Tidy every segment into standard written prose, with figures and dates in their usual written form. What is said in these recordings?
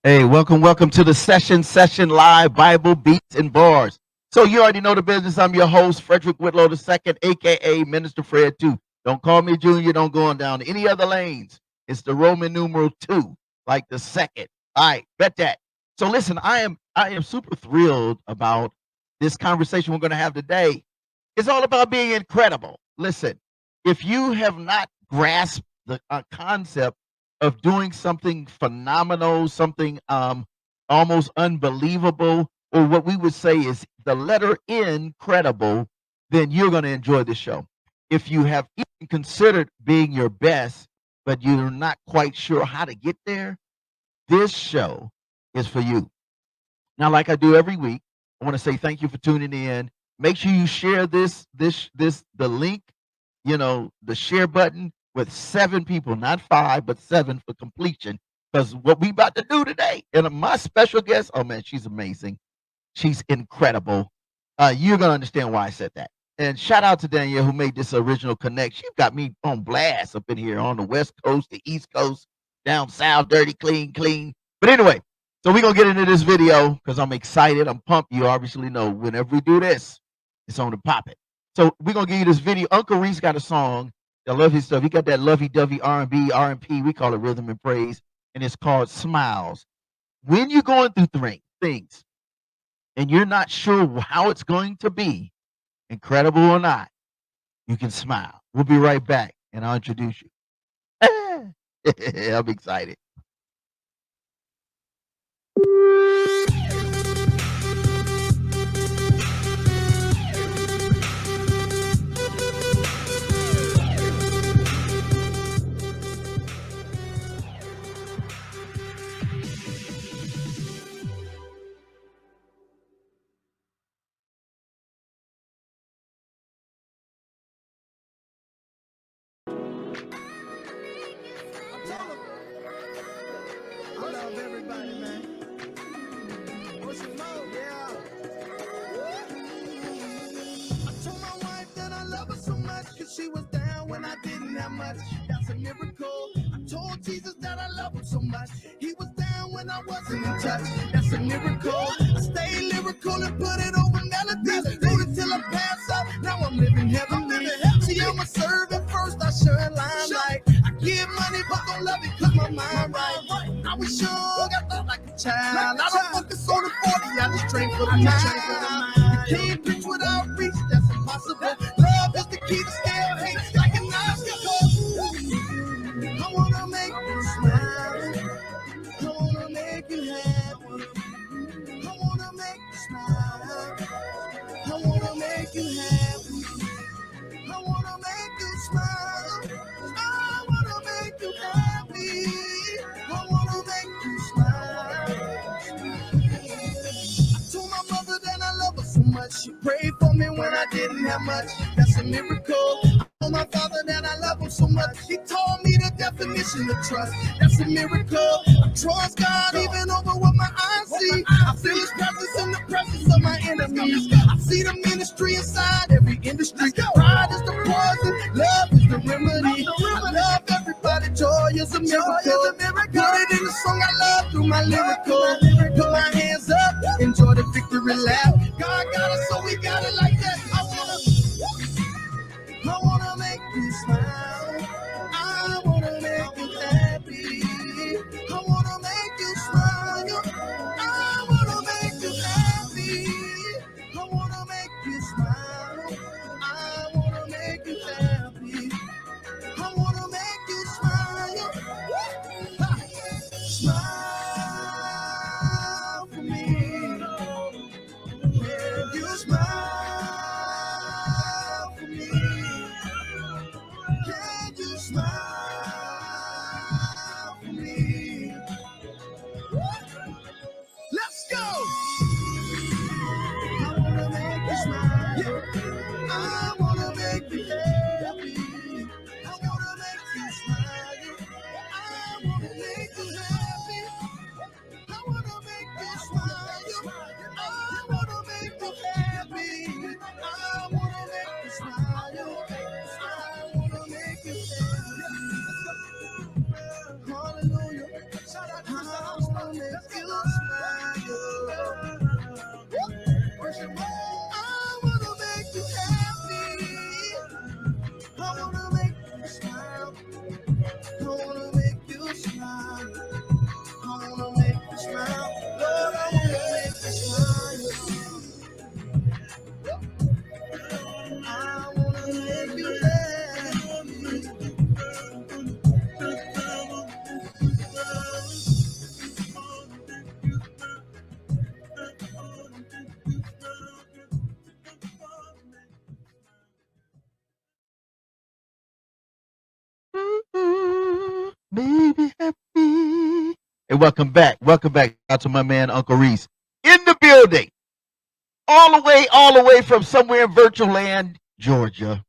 Hey, welcome to the session live Bible beats and bars. So you already know the business. I'm your host, Frederick Whitlow II, aka Minister Fred 2. Don't call me Junior. Don't go on down any other lanes. It's the Roman numeral 2, like the second. All right, bet that. So listen, I am super thrilled about this conversation we're going to have today. It's all about being incredible. Listen, if you have not grasped the concept of doing something phenomenal, something almost unbelievable, or what we would say is the letter incredible, then you're going to enjoy the show. If you have even considered being your best, but you're not quite sure how to get there, this show is for you. Now, like I do every week, I want to say thank you for tuning in. Make sure you share the link, the share button with 7 people, not 5, but 7 for completion. Because what we about to do today, and my special guest, oh man, she's amazing. She's incredible. You're gonna understand why I said that. And shout out to Danielle who made this original connect. She got me on blast up in here on the West Coast, the East Coast, down south, dirty, clean, clean. But anyway, so we're gonna get into this video because I'm excited. I'm pumped. You obviously know whenever we do this, it's on the pop it. So we're gonna give you this video. Uncle Reese got a song. I love his stuff. He got that lovey-dovey R&B, R&P. We call it rhythm and praise, and it's called Smiles. When you're going through things and you're not sure how it's going to be, incredible or not, you can smile. We'll be right back, and I'll introduce you. I'm excited. I love everybody, man. What's your love? Yeah. I told my wife that I love her so much, cause she was down when I didn't have much. That's a miracle. I told Jesus that I love him so much. He was down when I wasn't in touch. That's a miracle. I stay lyrical and put it over melodies. Wrote it till I pass out. Now I'm living heavenly. See, I'm a servant first. I shine limelight. I give money, but don't love it cause my mind right. I was young, I thought like a child. I don't focus on the 40, I just train for the mind. You can't preach without reach, that's impossible. Love is the key to scale hate like an obstacle. I wanna make you smile. I wanna make you happy. I wanna make you smile. I wanna make you happy. I wanna make you smile. I wanna make you happy. I wanna make you smile. I told my mother that I love her so much. She prayed for me when I didn't have much. That's a miracle. I told my father that I love him so much. He taught me the definition of trust. That's a miracle. I trust God even over what my eyes see. I feel his presence in the presence of my enemies. I see the ministry inside every industry. Pride is the poison, love is the remedy. I love everybody, joy is a miracle. Put it in the song I love through my lyrical. Put my hands up, enjoy the victory lap. God got us, so we got it like that. I wanna make you smile. I wanna make you happy. I wanna make you smile. I wanna make you happy. I wanna make you smile. I wanna make you happy. I wanna make you smile. Smile for me. Can you smile for me? Can you smile for me? Let's go! I wanna make you smile. I wanna make you happy. I wanna make you smile. I wanna make you happy. I wanna make you smile. I wanna make you happy. I wanna make you smile. I wanna make you happy. wanna make you smile. I wanna make you smile. I wanna make you smile. Lord, I wanna make you smile. I wanna make you laugh. Ooh, baby happy. Hey, welcome back. Welcome back out to my man Uncle Reese in the building, all the way from somewhere in virtual land, Georgia.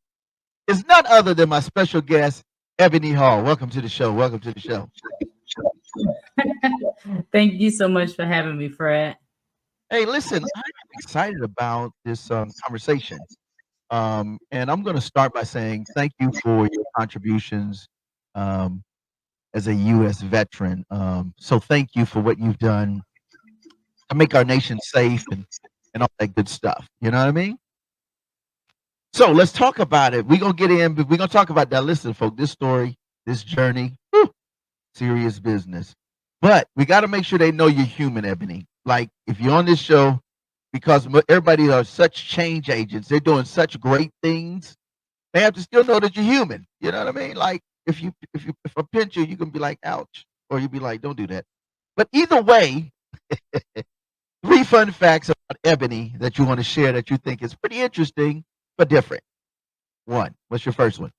Is none other than my special guest, Ebony Hall. Welcome to the show. Welcome to the show. Thank you so much for having me, Fred. Hey, listen, I'm excited about this conversation. And I'm going to start by saying thank you for your contributions um, as a U.S. veteran. So thank you for what you've done to make our nation safe and all that good stuff. You know what I mean? So let's talk about it. We're going to get in, but we're going to talk about that. Listen, folks, this story, this journey, whew, serious business. But we got to make sure they know you're human, Ebony. Like if you're on this show, because everybody are such change agents, they're doing such great things. They have to still know that you're human. You know what I mean? Like if I pinch you, you can be like, ouch, or you be like, don't do that. But either way, three fun facts about Ebony that you want to share that you think is pretty interesting but different. One, what's your first one?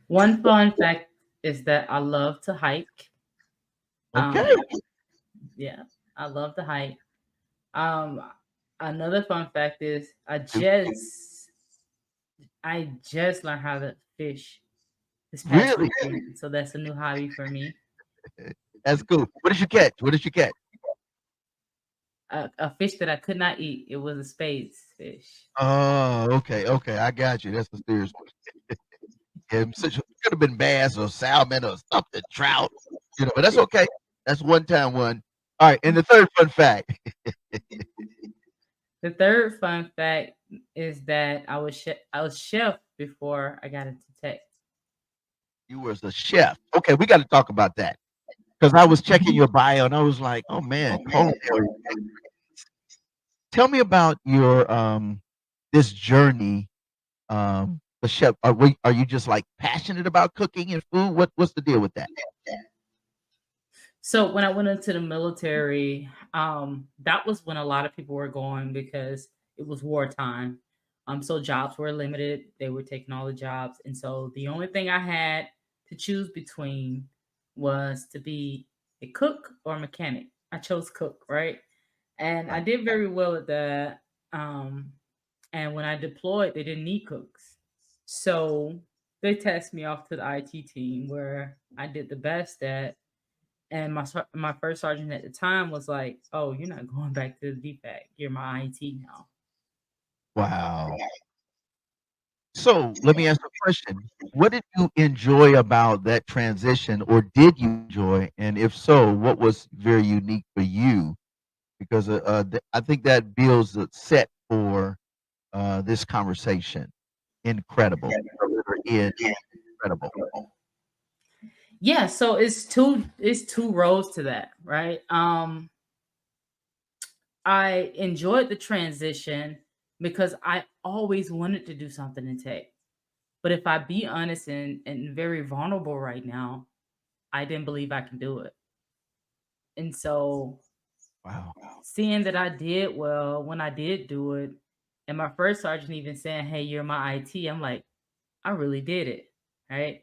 One fun fact is that I love to hike. Okay. Um, yeah, I love to hike. Um, Another fun fact is I just learned how to fish this past Really? weekend, so that's a new hobby for me. That's cool. What did you catch? What did you catch? A fish that I could not eat. It was a spades fish. Oh, okay, okay. I got you. That's the serious one. Yeah, it could have been bass or salmon or something, trout. But that's okay. That's one time one. All right, and the third fun fact. The third fun fact is that I was chef before I got into tech. You was a chef. Okay, we got to talk about that because I was checking your bio and I was like, oh man, culinary. Tell me about your this journey. The chef. Are you just like passionate about cooking and food? What's the deal with that? So when I went into the military, that was when a lot of people were going because it was wartime. So jobs were limited. They were taking all the jobs, and so the only thing I had to choose between was to be a cook or a mechanic. I chose cook, right? And I Right. did very well at that. Um, and when I deployed, they didn't need cooks, so they tasked me off to the IT team where I did the best at, and my first sergeant at the time was like, "Oh, you're not going back to the DFAC. You're my IT now." Wow. So let me ask you a question. What did you enjoy about that transition, or did you enjoy? And if so, what was very unique for you? Because I think that builds a set for this conversation. Incredible. Incredible. Yeah, so it's two roads to that, right? I enjoyed the transition because I always wanted to do something in tech. But if I be honest and very vulnerable right now, I didn't believe I can do it. And so Wow. seeing that I did well when I did do it, and my first sergeant even saying, "Hey, you're my IT," I'm like, I really did it, right?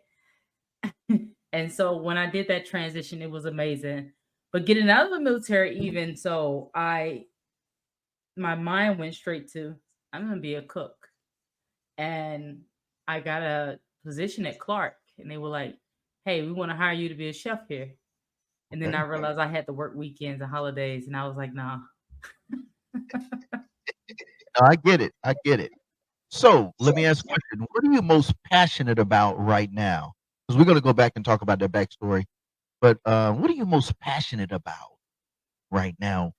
And so when I did that transition, it was amazing. But getting out of the military, even so, my mind went straight to I'm gonna be a cook, and I got a position at Clark, and they were like, "Hey, we want to hire you to be a chef here." And then I Okay. realized I had to work weekends and holidays, and I was like, "Nah." No, I get it. I get it. So let me ask a question. What are you most passionate about right now? Because we're going to go back and talk about that backstory. But what are you most passionate about right now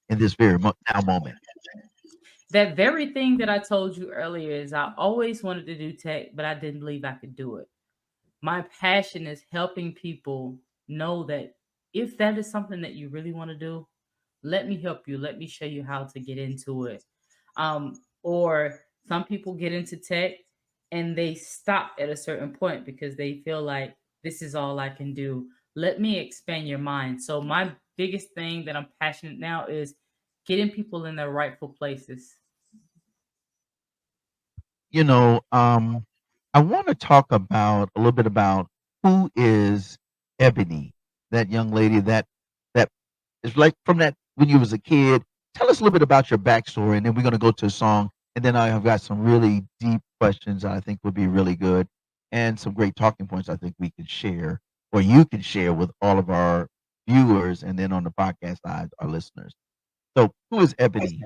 in this very now moment? That very thing that I told you earlier is I always wanted to do tech, but I didn't believe I could do it. My passion is helping people know that if that is something that you really want to do, let me help you. Let me show you how to get into it. Or some people get into tech and they stop at a certain point because they feel like this is all I can do. Let me expand your mind. So my biggest thing that I'm passionate now is getting people in their rightful places. You know, I want to talk about a little bit about who is Ebony, that young lady that is like from that when you was a kid. Tell us a little bit about your backstory, and then we're going to go to a song, and then I have got some really deep questions that I think would be really good, and some great talking points I think we can share, or you can share with all of our viewers, and then on the podcast side, our listeners. So, who is Ebony?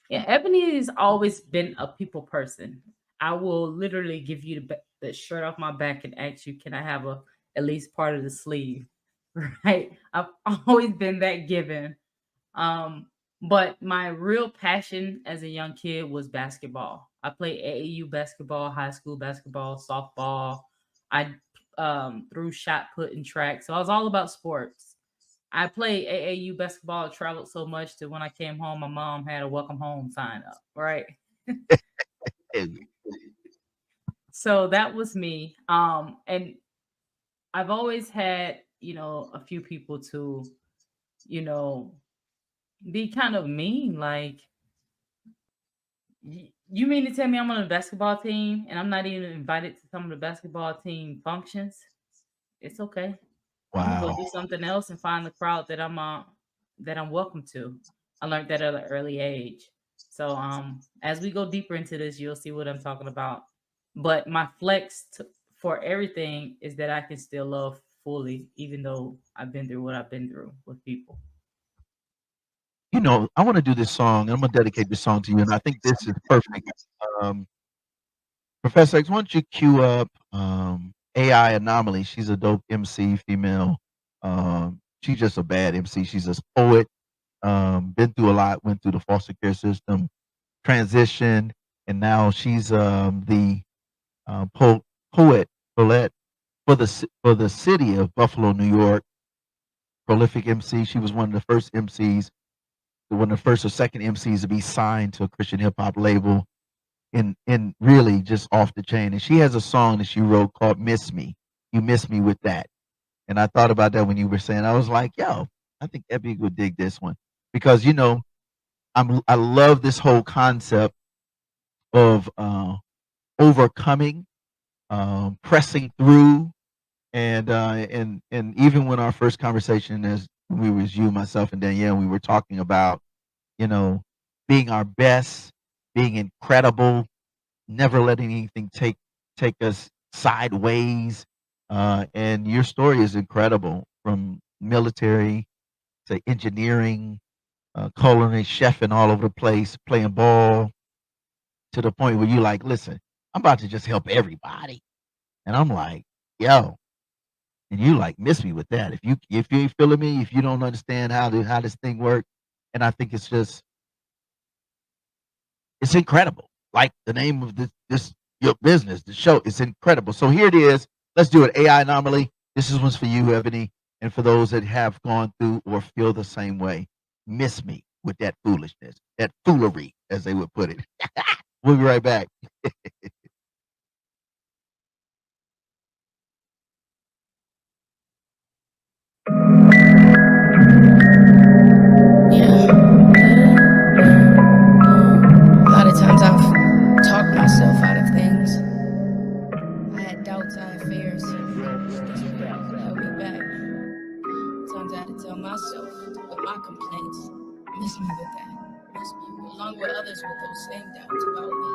Yeah, Ebony has always been a people person. I will literally give you the shirt off my back and ask you, can I have a at least part of the sleeve? Right? I've always been that given. Um, but my real passion as a young kid was basketball. I played AAU basketball, high school basketball, softball. I threw shot put and track. So I was all about sports. I played AAU basketball, traveled so much that when I came home, my mom had a welcome home sign up, right? So that was me. And I've always had, a few people to, you know, be kind of mean. Like, you mean to tell me I'm on a basketball team and I'm not even invited to some of the basketball team functions? It's okay. I'm gonna go Wow. do something else and find the crowd that I'm welcome to. I learned that at an early age. So as we go deeper into this, you'll see what I'm talking about. But my for everything is that I can still love fully, even though I've been through what I've been through with people. You know, I want to do this song, and I'm gonna dedicate this song to you, and I think this is perfect. Um, Professor X, why don't you cue up AI Anomaly? She's a dope MC, female. She's just a bad MC. She's a poet. Been through a lot. Went through the foster care system, transition, and now she's the po- poet, poet for the city of Buffalo, New York. Prolific MC. She was one of the first MCs, one of the first or second MCs to be signed to a Christian hip hop label, and really just off the chain. And she has a song that she wrote called "Miss Me." You miss me with that. And I thought about that when you were saying. I was like, yo, I think Epic would dig this one because I love this whole concept of overcoming, pressing through, and even when our first conversation as we was you, myself, and Danielle, we were talking about you know being our best, being incredible, never letting anything take us sideways. And your story is incredible, from military to engineering, culinary chefing all over the place, playing ball to the point where you like, listen, I'm about to just help everybody, and I'm like, yo, and you like miss me with that. If you ain't feeling me, if you don't understand how this thing works, and I think it's incredible. Like the name of this your business, the show, it's incredible. So here it is. Let's do it. AI Anomaly. This is one's for you, Ebony, and for those that have gone through or feel the same way. Miss me with that foolishness, that foolery, as they would put it. We'll be right back. Yeah. A lot of times I've talked myself out of things. I had doubts, I had fears. Held me back. Times I had to tell myself with my complaints, miss me with that. Miss me, along with others with those same doubts about me.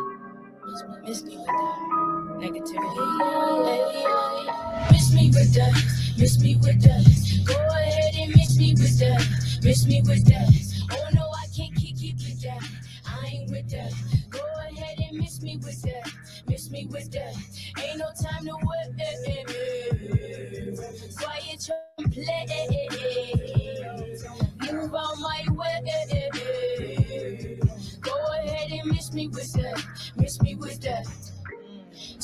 Miss me with that negativity. Miss me with that. Miss me with that. Go ahead and miss me with that. Miss me with that. Oh no, I can't keep with that. I ain't with that. Go ahead and miss me with that. Miss me with that. Ain't no time to wait. Quiet your play. Move on my way.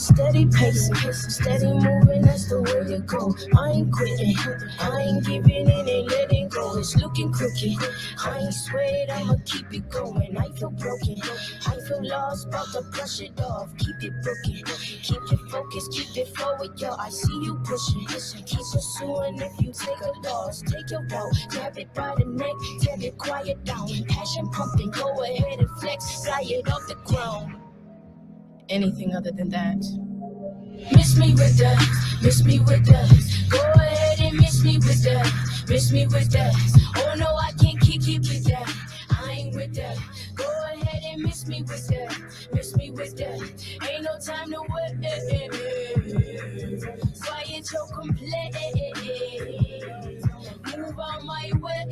Steady pacing, steady moving, that's the way to go. I ain't quitting, I ain't giving in, ain't letting go. It's looking crooked, I ain't swayed, I'ma keep it going. I feel broken, I feel lost, about to brush it off. Keep it broken, keep it focused, keep it forward, yo. I see you pushing, keep pursuing. If you take a loss, take your route, grab it by the neck, tell it quiet down. Passion pumping, go ahead and flex, fly it off the ground. Anything other than that. Miss me with that, miss me with that. Go ahead and miss me with that, miss me with that. Oh no, I can't kick it with that, I ain't with that. Go ahead and miss me with that, miss me with that. Ain't no time to wait. Quiet your complaint, move out my way.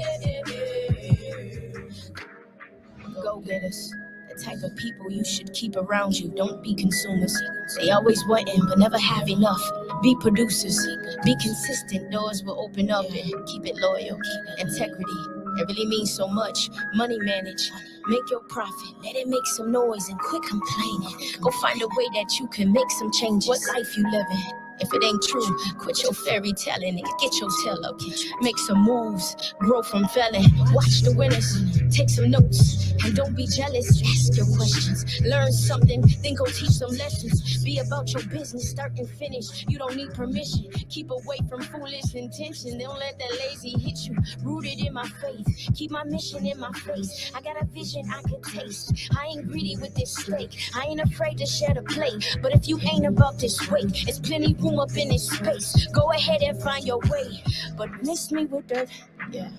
Go get us. The type of people you should keep around you. Don't be consumers. They always wanting, but never have enough. Be producers. Be consistent. Doors will open up and keep it loyal. Integrity. It really means so much. Money manage. Make your profit. Let it make some noise and quit complaining. Go find a way that you can make some changes. What life you living? If it ain't true, quit your fairy telling and get your tail up. Make some moves, grow from failing. Watch the winners, take some notes, and don't be jealous. Ask your questions, learn something, then go teach some lessons. Be about your business, start and finish. You don't need permission. Keep away from foolish intention. Don't let that lazy hit you. Rooted in my faith, keep my mission in my face. I got a vision I could taste. I ain't greedy with this steak. I ain't afraid to share the plate. But if you ain't about this weight, it's plenty room up in this space. Go ahead and find your way. But miss me with that, yeah.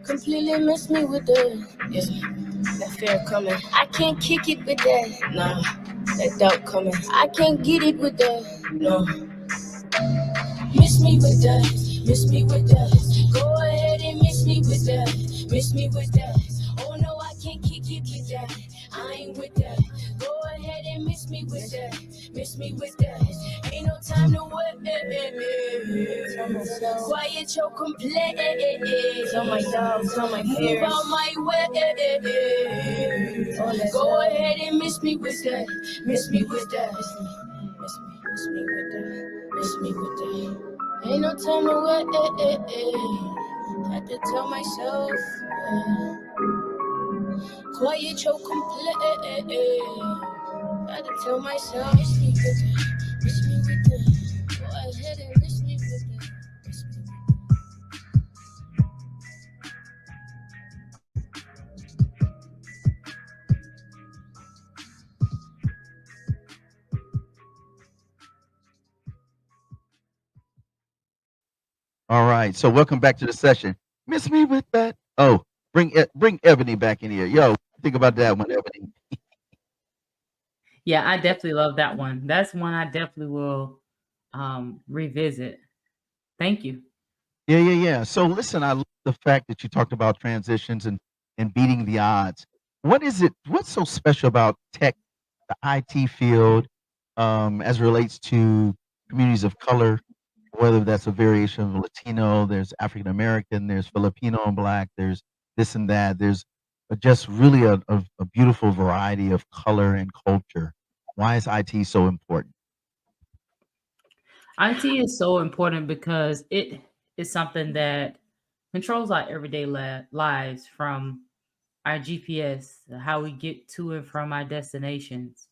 Completely miss me with that, yeah. That fear coming. I can't kick it with that, no. That doubt coming. I can't get it with that, no. Miss me with that, miss me with that. Go ahead and miss me with that, miss me with that. Oh no, I can't kick it with that, I ain't with that. Go ahead and miss me with that, miss me with that. Ain't no time to wait. Quiet your complaint. Tell my dogs, tell my fears. Move out my way. Go ahead and miss me with that, miss me with that. Miss me with that, miss me with that. Ain't no time to wait. Had to tell myself, quiet your complaint. Had to tell myself, miss me with that, miss me with that. Go ahead and miss me with that, miss me with that. All right. So welcome back to the session. Miss me with that. Oh, bring Ebony back in here. Yo, think about that one, Ebony. Yeah, I definitely love that one. That's one I definitely will revisit. Thank you. Yeah. So listen, I love the fact that you talked about transitions and beating the odds. What is it? What's so special about tech, the IT field, as it relates to communities of color? Whether that's a variation of Latino, there's African American, there's Filipino and Black, there's this and that. There's just really a beautiful variety of color and culture. Why is IT so important? IT is so important because it is something that controls our everyday lives, from our GPS, how we get to and from our destinations,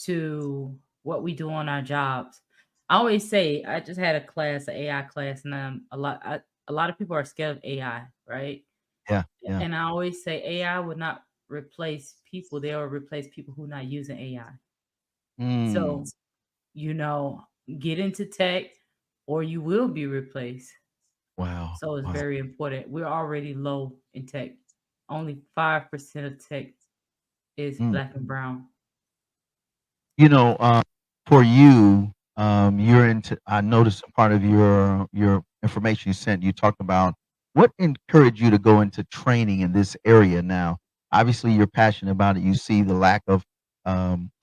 to what we do on our jobs. I always say, I just had a class, an AI class, and a lot of people are scared of AI, right? Yeah. And I always say AI would not replace people; they will replace people who are not using AI. Mm, So, you know, get into tech, or you will be replaced. wow. So it's Wow. very important. We're already low in tech. Only 5% of tech is Mm. black and brown. You know, for you, you're into. I noticed a part of your information you sent. You talked about what encouraged you to go into training in this area. Now, obviously, you're passionate about it. You see the lack of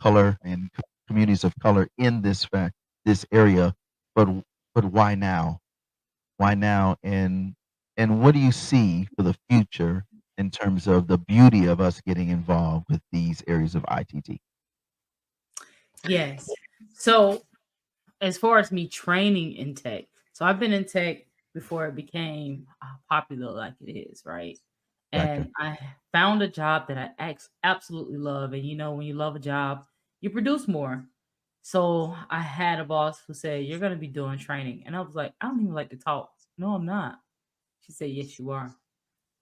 color and communities of color in this area, but why now? Why now? And what do you see for the future in terms of the beauty of us getting involved with these areas of ITT? Yes. So as far as me training in tech, so I've been in tech before it became popular like it is, right? Gotcha. And I found a job that I absolutely love. And when you love a job, you produce more. So I had a boss who said, "You're going to be doing training." And I was like, "I don't even like to talk." "No, I'm not." She said, "Yes, you are."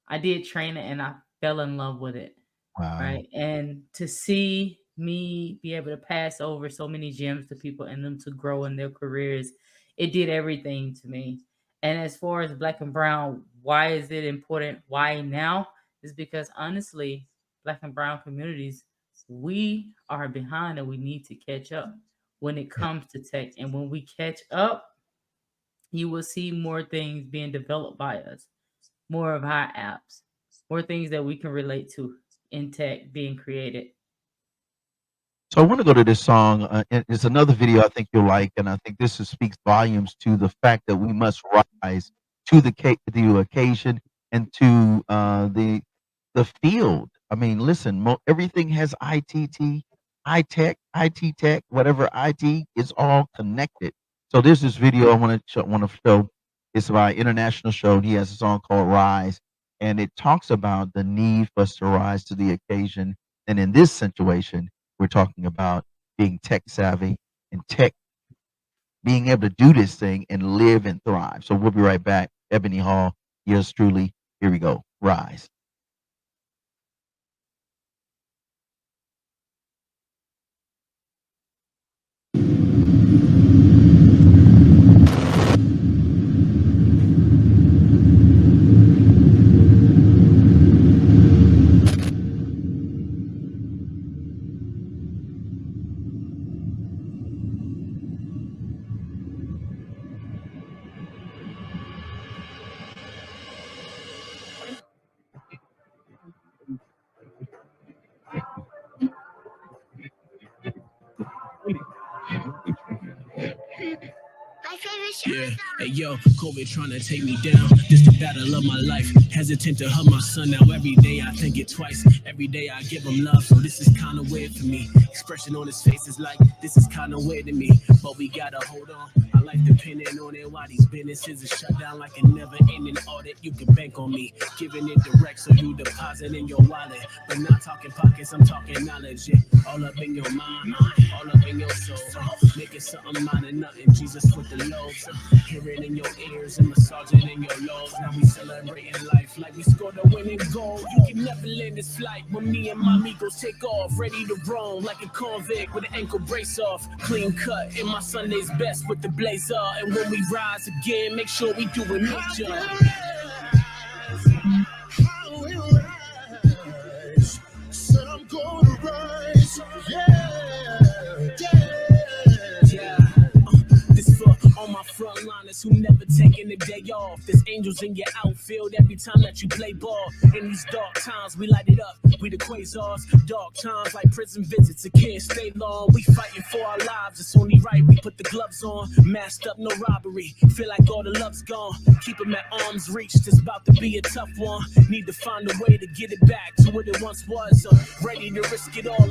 I did train it and I fell in love with it. Wow. Right. And to see me be able to pass over so many gems to people and them to grow in their careers, it did everything to me. And as far as black and brown, why is it important? Why now? Is because honestly, black and brown communities, we are behind and we need to catch up when it Yeah. comes to tech. And when we catch up, you will see more things being developed by us, more of our apps, more things that we can relate to in tech being created. So I want to go to this song. And it's another video I think you'll like, and I think speaks volumes to the fact that we must rise to the occasion and to the field. I mean, listen, everything has IT tech, whatever IT is all connected. So there's this video I want to show. It's by International Show. And he has a song called "Rise," and it talks about the need for us to rise to the occasion. And in this situation, we're talking about being tech savvy and tech being able to do this thing and live and thrive. So we'll be right back. Ebony Hall, yours truly. Here we go. Rise. Yeah, hey yo, COVID trying to take me down. Just the battle of my life. Hesitant to hug my son now. Every day I think it twice. Every day I give him love. So this is kind of weird for me. Expression on his face is like, this is kind of weird to me. But we gotta hold on. My life depending on it. Why these businesses are shut down like a never ending audit. You can bank on me. Giving it direct so you deposit in your wallet. But not talking pockets, I'm talking knowledge. Yeah. All up in your mind, all up in your soul. Making something out of nothing. Jesus with the loaves. Hearing in your ears and massaging in your lows. Now we celebrating life like we scored a winning goal. You can never land this flight when me and my amigos take off. Ready to roam like a convict with an ankle brace off. Clean cut in my Sunday's best with the blazer. And when we rise again, make sure we do it major. I will rise. Said I'm gonna rise. Yeah. This for all my frontliners who never taking a day off. There's angels in your outfield every time that you play ball. In these dark times, we light it up. We the quasars. Dark times like prison visits. It can't stay long. We fighting for our lives. It's only right we put the gloves on. Masked up, no robbery. Feel like all the love's gone. Keep them at arm's reach. It's about to be a tough one. Need to find a way to get it back to what it once was. Ready to risk it all.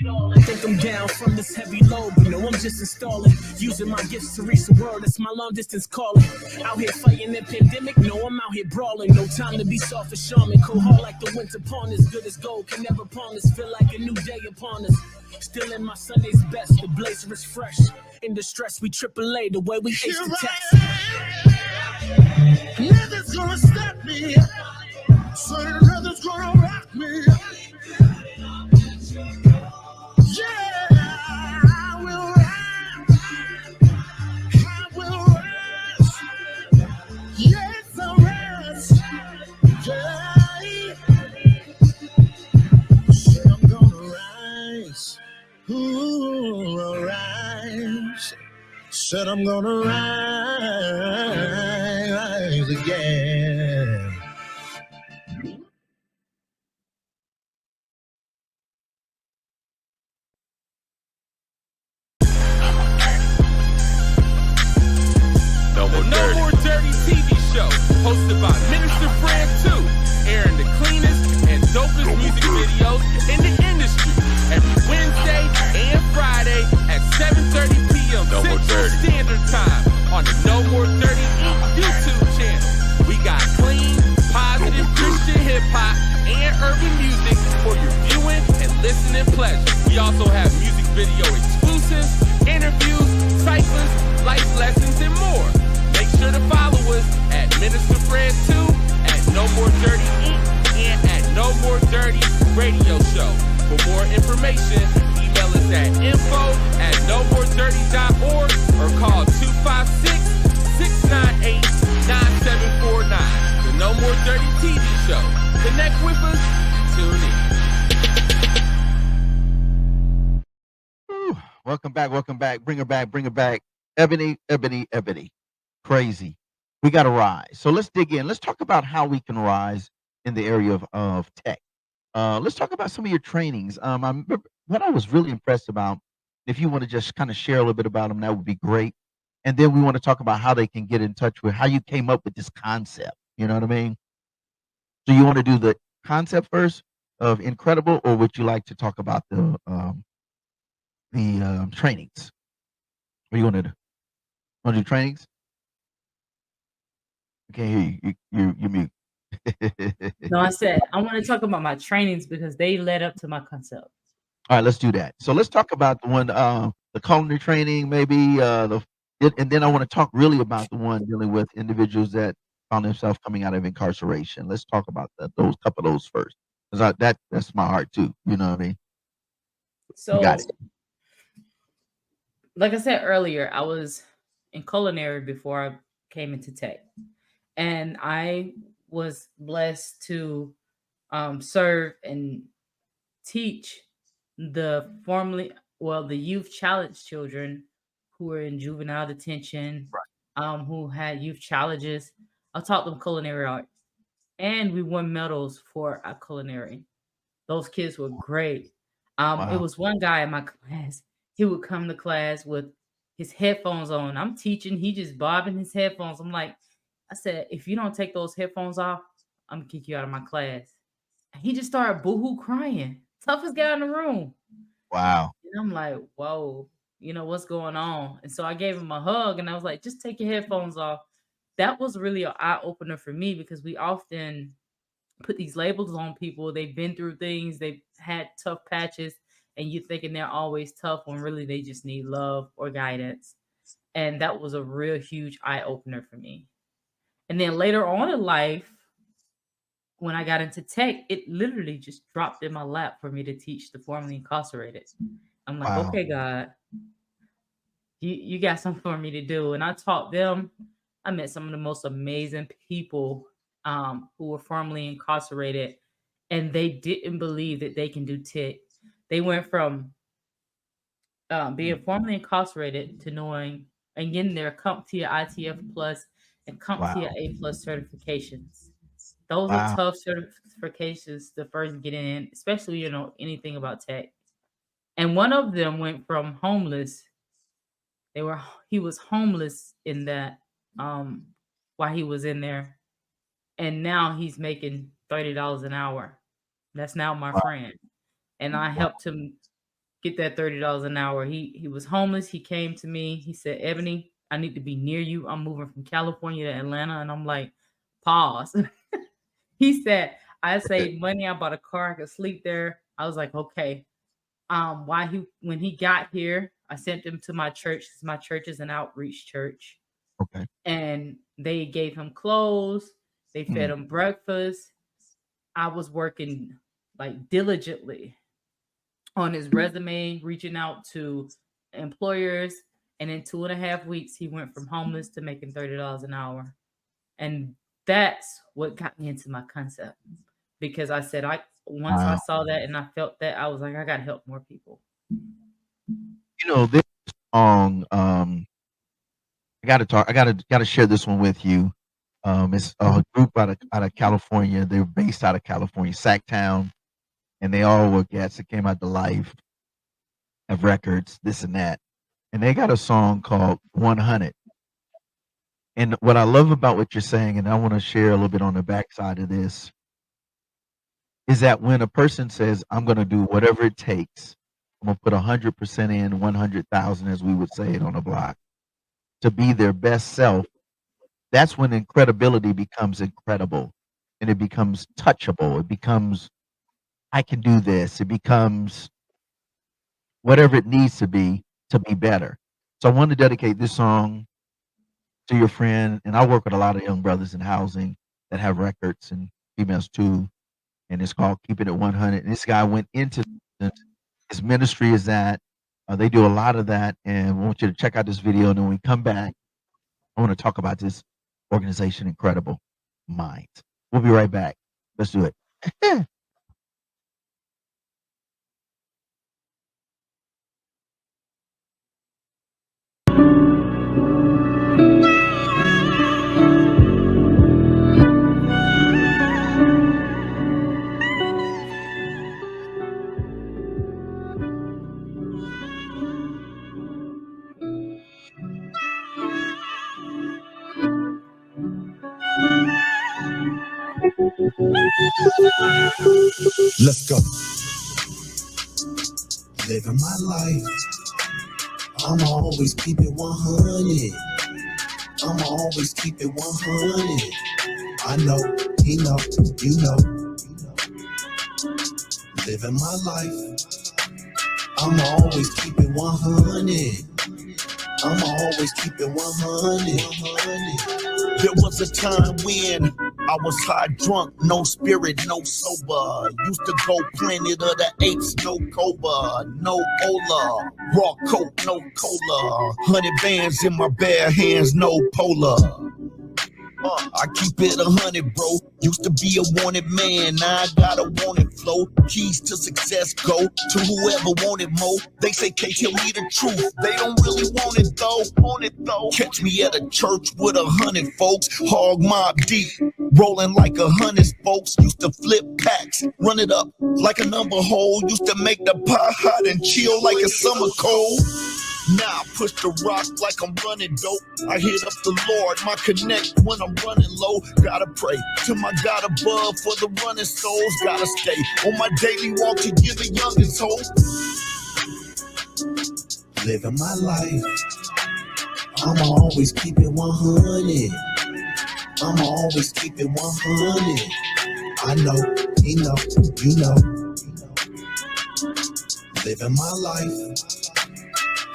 I think I'm down from this heavy load, but no, I'm just installing. Using my gifts to reach the world, that's my long distance calling. Out here fighting the pandemic, no, I'm out here brawling. No time to be soft as shaman. Cold hard like the winter pawn, as good as gold, can never pawn us. Feel like a new day upon us. Still in my Sunday's best, the blazer is fresh. In distress, we AAA, the way we ace the test. Nothing's gonna stop me. So nothing's gonna rock me. Yeah, I will rise. I will rise. Yes, I'll rise. Yeah. Said I'm gonna rise. Ooh, I'll rise. Said I'm gonna rise again. No More Dirty TV show, hosted by Minister Fred 2, airing the cleanest and dopest music videos in the industry every Wednesday and Friday at 7 radio show. For more information, email us at info@nomoredirty.org or call 256-698-9749. The No More Dirty TV show. Connect with us. Tune in. Whew. Welcome back. Bring her back. Ebony. Crazy. We got to rise. So let's dig in. Let's talk about how we can rise in the area of tech. Let's talk about some of your trainings. What I was really impressed about, if you want to just kind of share a little bit about them, that would be great. And then we want to talk about how they can get in touch with how you came up with this concept. You know what I mean? So you want to do the concept first of Incredible, or would you like to talk about the trainings? What do you want to do? Want to do trainings? I can't hear you. You're mute. No, I said I want to talk about my trainings because they led up to my concept. All right, let's do that. So let's talk about the one, the culinary training, maybe, and then I want to talk really about the one dealing with individuals that found themselves coming out of incarceration. Let's talk about those couple of those first, because that's my heart too. You know what I mean? So, you got it. Like I said earlier, I was in culinary before I came into tech, and I was blessed to serve and teach the youth challenge children who were in juvenile detention, who had youth challenges. I taught them culinary arts, and we won medals for our culinary. Those kids were great. It was one guy in my class. He would come to class with his headphones on. I'm teaching. He just bobbing his headphones. I said, if you don't take those headphones off, I'm gonna kick you out of my class. And he just started boohoo crying. Toughest guy in the room. Wow. And I'm like, whoa, what's going on? And so I gave him a hug and I was like, just take your headphones off. That was really an eye opener for me because we often put these labels on people. They've been through things, they've had tough patches, and you're thinking they're always tough when really they just need love or guidance. And that was a real huge eye opener for me. And then later on in life, when I got into tech, it literally just dropped in my lap for me to teach the formerly incarcerated. I'm like, okay, God, you got something for me to do. And I taught them. I met some of the most amazing people who were formerly incarcerated, and they didn't believe that they can do tech. They went from being formerly incarcerated to knowing and getting their CompTIA ITF Plus and CompTIA A Plus certifications. Those are tough certifications to first get in, especially anything about tech. And one of them went from homeless. He was homeless in that while he was in there, and now he's making $30 an hour. That's now my friend, and I helped him get that $30 an hour. He was homeless. He came to me. He said, "Ebony, I need to be near you. I'm moving from California to Atlanta." And I'm like, pause. He said, "I saved money. I bought a car. I could sleep there." I was like, okay. When he got here, I sent him to my church because my church is an outreach church. Okay. And they gave him clothes. They fed him breakfast. I was working like diligently on his resume, reaching out to employers. And in 2.5 weeks, he went from homeless to making $30 an hour. And that's what got me into my concept, because I said, once I saw that and I felt that, I was like, I got to help more people. This song, I got to share this one with you. It's a group out of California. They're based out of California, Sacktown, and they all were cats that came out to life, have records, this and that. And they got a song called 100. And what I love about what you're saying, and I want to share a little bit on the backside of this, is that when a person says, I'm going to do whatever it takes, I'm going to put 100% in, 100,000, as we would say it on the block, to be their best self, that's when incredibility becomes incredible, and it becomes touchable. It becomes, I can do this. It becomes whatever it needs to be better. So I want to dedicate this song to your friend, and I work with a lot of young brothers in housing that have records, and females too. and it's called Keeping It 100. And this guy went into his ministry is that they do a lot of that, and I want you to check out this video. And then when we come back, I want to talk about this organization, Incredible Minds. We'll be right back. Let's do it. Let's go. Living my life. I'ma always keep it 100. I'ma always keep it 100. I know, he know, you know. Living my life. I'ma always keep it 100. I'ma always keep it 100. There was a time when I was high drunk, no spirit, no sober. Used to go Planet of the Apes, no Cobra, no Ola. Raw coke, no cola. 100 bands in my bare hands, no polar. I keep it 100, bro. Used to be a wanted man, now I got a wanted flow. Keys to success go to whoever wanted more. They say can't tell me the truth, they don't really want it though. Catch me at a church with 100 folks, hog mob deep, rolling like 100 folks. Used to flip packs, run it up like a number hole. Used to make the pot hot and chill like a summer cold. Now I push the rock like I'm running dope. I hit up the Lord, my connect when I'm running low. Gotta pray to my God above for the running souls. Gotta stay on my daily walk to give the youngest hope. Living my life. I'ma always keep it 100. I'ma always keep it 100. I know, he know, you know. Living my life.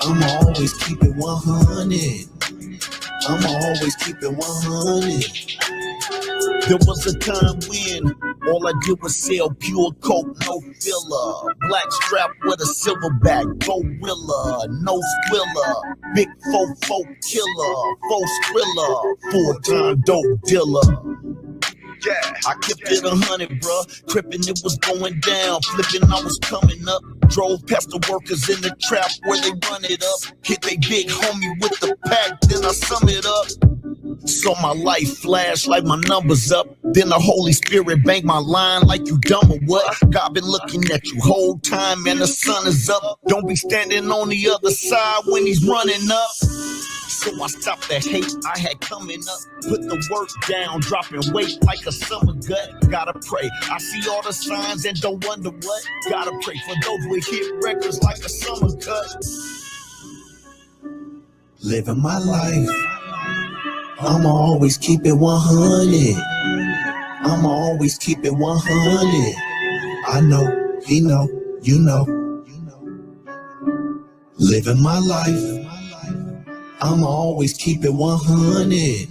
I'ma always keep it 100. I'ma always keep it 100. There was a time when all I did was sell pure coke, no filler. Black strap with a silverback, gorilla, no squiller. Big fofo killer, faux thriller, full-time dope dealer. Yeah, I kept it 100, bruh. Crippin', it was going down. Flipping, I was coming up. Drove past the workers in the trap where they run it up. Hit they big homie with the pack, then I sum it up. Saw my life flash like my numbers up. Then the Holy Spirit banged my line like you dumb or what? God been looking at you whole time and the sun is up. Don't be standing on the other side when he's running up. So I stopped the hate I had coming up. Put the work down, dropping weight like a summer gut. Gotta pray, I see all the signs and don't wonder what. Gotta pray for those with hit records like a summer cut. Living my life. I'ma always keep it 100. I'ma always keep it 100. I know, he know, you know. Living my life. I'ma always keep it 100.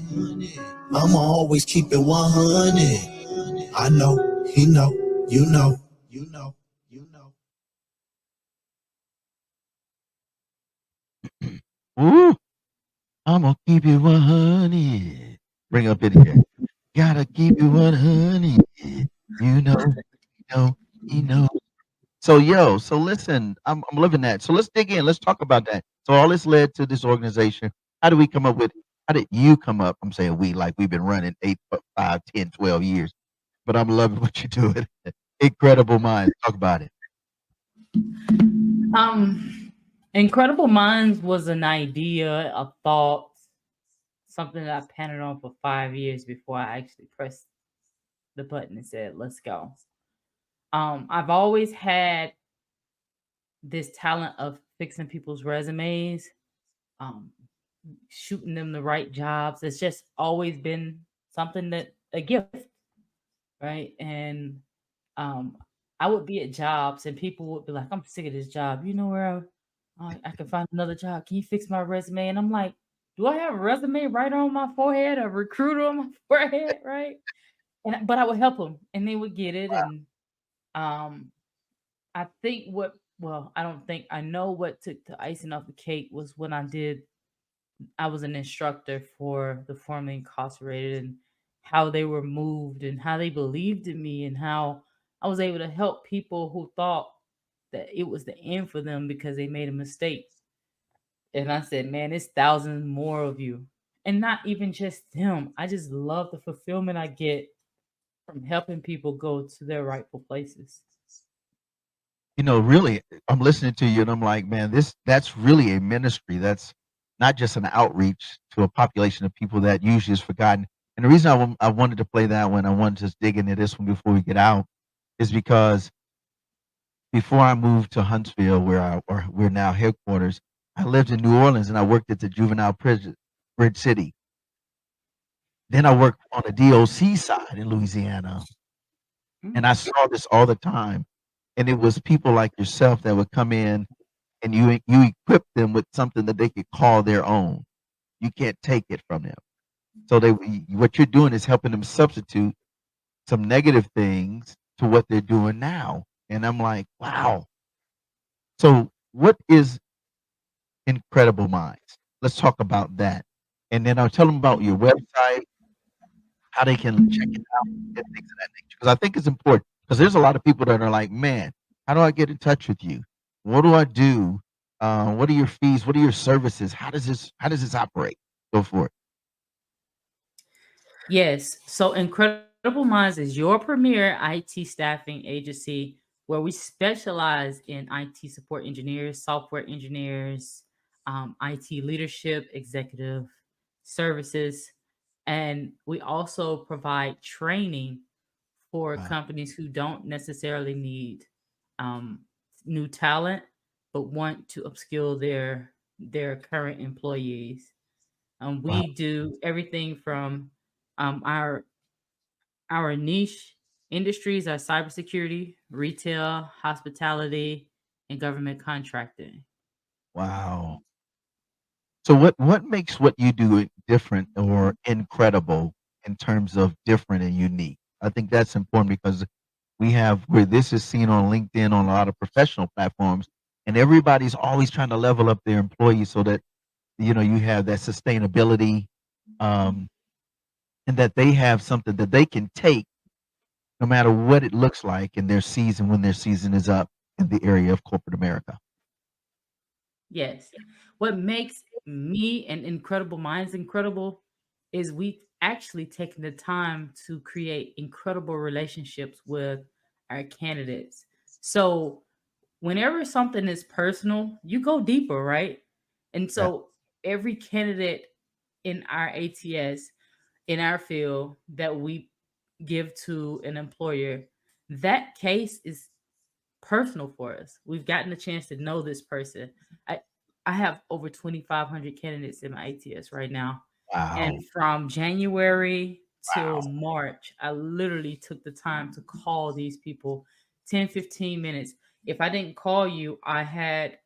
I'ma always keep it 100. I know, he know, you know. Ooh, I'm gonna keep it 100. Bring up in here. Gotta keep it 100. You know, you know. So so listen, I'm living that. So let's dig in. Let's talk about that. So all this led to this organization. How did we come up with? How did you come up? I'm saying we, like we've been running 8, 5, 10, 12 years. But I'm loving what you're doing. Incredible Minds. Talk about it. Incredible Minds was an idea, a thought, something that I panted on for 5 years before I actually pressed the button and said, let's go. I've always had this talent of fixing people's resumes, shooting them the right jobs. It's just always been something that a gift, right? And I would be at jobs and people would be like, I'm sick of this job. You know where I can find another job? Can you fix my resume? And I'm like, do I have a resume right on my forehead, a recruiter on my forehead, right? But I would help them and they would get it. And Um, I think what well, I don't think I know what took the icing off the cake was when I was an instructor for the formerly incarcerated, and how they were moved and how they believed in me and how I was able to help people who thought that it was the end for them because they made a mistake. And I said, man, it's thousands more of you. And not even just them. I just love the fulfillment I get from helping people go to their rightful places. Really, I'm listening to you and I'm like, man, that's really a ministry. That's not just an outreach to a population of people that usually is forgotten. And the reason I wanted to play that one, I wanted to just dig into this one before we get out, is because before I moved to Huntsville, or we're now headquarters, I lived in New Orleans and I worked at the juvenile prison, Bridge City. Then I worked on the DOC side in Louisiana, and I saw this all the time. And it was people like yourself that would come in, and you equip them with something that they could call their own. You can't take it from them. So what you're doing is helping them substitute some negative things to what they're doing now. And I'm like, wow. So what is Incredible Minds? Let's talk about that. And then I'll tell them about your website, how they can check it out, and things of that nature. Because I think it's important. Because there's a lot of people that are like, man, how do I get in touch with you? What do I do? What are your fees? What are your services? How does this operate? Go for it. Yes. So Incredible Minds is your premier IT staffing agency where we specialize in IT support engineers, software engineers, IT leadership, executive services, and we also provide training for Wow. companies who don't necessarily need um, new talent but want to upskill their current employees. Wow. We do everything from um, our our niche industries are cybersecurity, retail, hospitality, and government contracting. Wow. So what makes what you do different or incredible in terms of different and unique? I think that's important because we have where this is seen on LinkedIn, on a lot of professional platforms, and everybody's always trying to level up their employees so that you have that sustainability, um, and that they have something that they can take no matter what it looks like in their season when their season is up in the area of corporate America. Yes. What makes me and Incredible Minds incredible is we've actually taken the time to create incredible relationships with our candidates. So whenever something is personal, you go deeper, right? And Yeah. so every candidate in our ATS, in our field that we give to an employer, that case is personal for us. We've gotten a chance to know this person. I I have over 2,500 candidates in my ATS right now. Wow. And from January till Wow. March, I literally took the time to call these people 10, 15 minutes. If I didn't call you, I had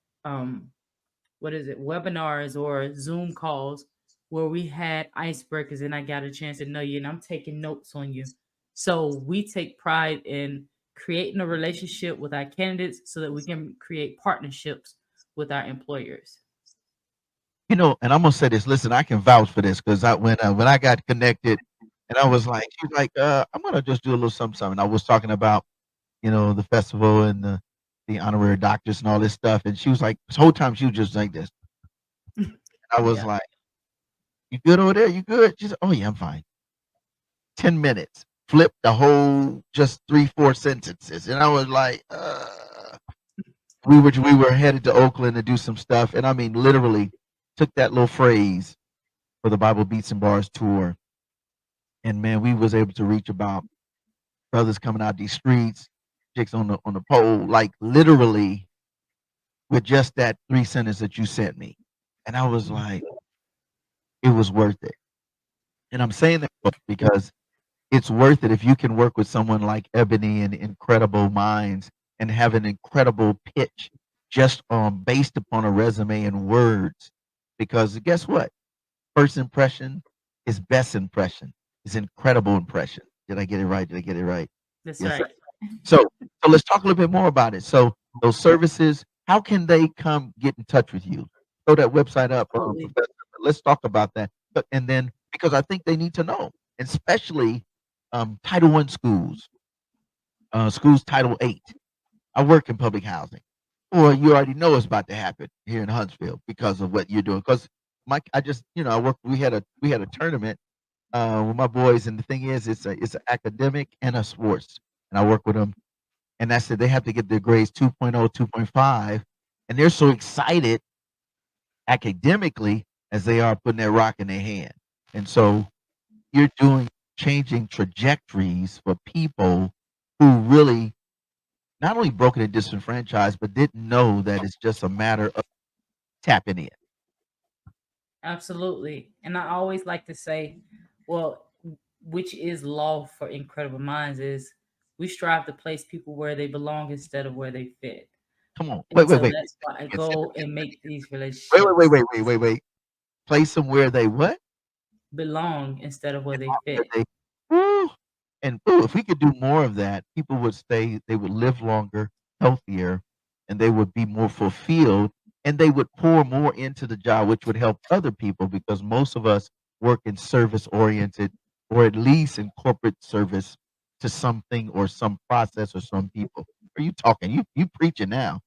what is it, webinars or Zoom calls where we had icebreakers and I got a chance to know you and I'm taking notes on you. So we take pride in creating a relationship with our candidates so that we can create partnerships with our employers. And I'm gonna say this. Listen, I can vouch for this because when I got connected, and I was like, she's like, I'm gonna just do a little something, something. I was talking about, the festival and the honorary doctors and all this stuff, and she was like, this whole time she was just like this. I was Yeah. like, "You good over there? You good?" She said, "Oh yeah, I'm fine." 10 minutes, flipped the whole just 3, 4 sentences, and I was like, we were headed to Oakland to do some stuff, and I mean, literally took that little phrase for the Bible Beats and Bars tour, and man, we was able to reach about brothers coming out these streets, chicks on the pole, like literally with just that 3 sentences that you sent me, and I was Mhm. like, it was worth it. And I'm saying that because it's worth it if you can work with someone like Ebony and Incredible Minds and have an incredible pitch just based upon a resume and words. Because guess what? First impression is best impression, is incredible impression. Did I get it right? Did I get it right? That's Yes, sir. right. So let's talk a little bit more about it. So those services, how can they come get in touch with you? Throw that website up, Absolutely. Professor. Let's talk about that. And then because I think they need to know, especially Title I schools, schools Title 8. I work in public housing. Well, you already know it's about to happen here in Huntsville because of what you're doing. Because Mike, I just, I work. We had a tournament with my boys, and the thing is, it's an academic and a sports, and I work with them. And that's it. They have to get their grades 2.0, 2.5, and they're so excited academically as they are putting that rock in their hand. And so you're doing changing trajectories for people who really not only broken and disenfranchised, but didn't know that it's just a matter of tapping in. Absolutely. And I always like to say, well, which is law for incredible minds is we strive to place people where they belong instead of where they fit. Come on. And Wait, wait, so wait. that's why I Yes, go and make these wait, relationships wait. Place them where they what? belong instead of where they Where fit. they, woo. And if we could do more of that, people would stay, they would live longer, healthier, and they would be more fulfilled, and they would pour more into the job, which would help other people because most of us work in service oriented or at least in corporate service to something or some process or some people. Are you talking? You preaching now.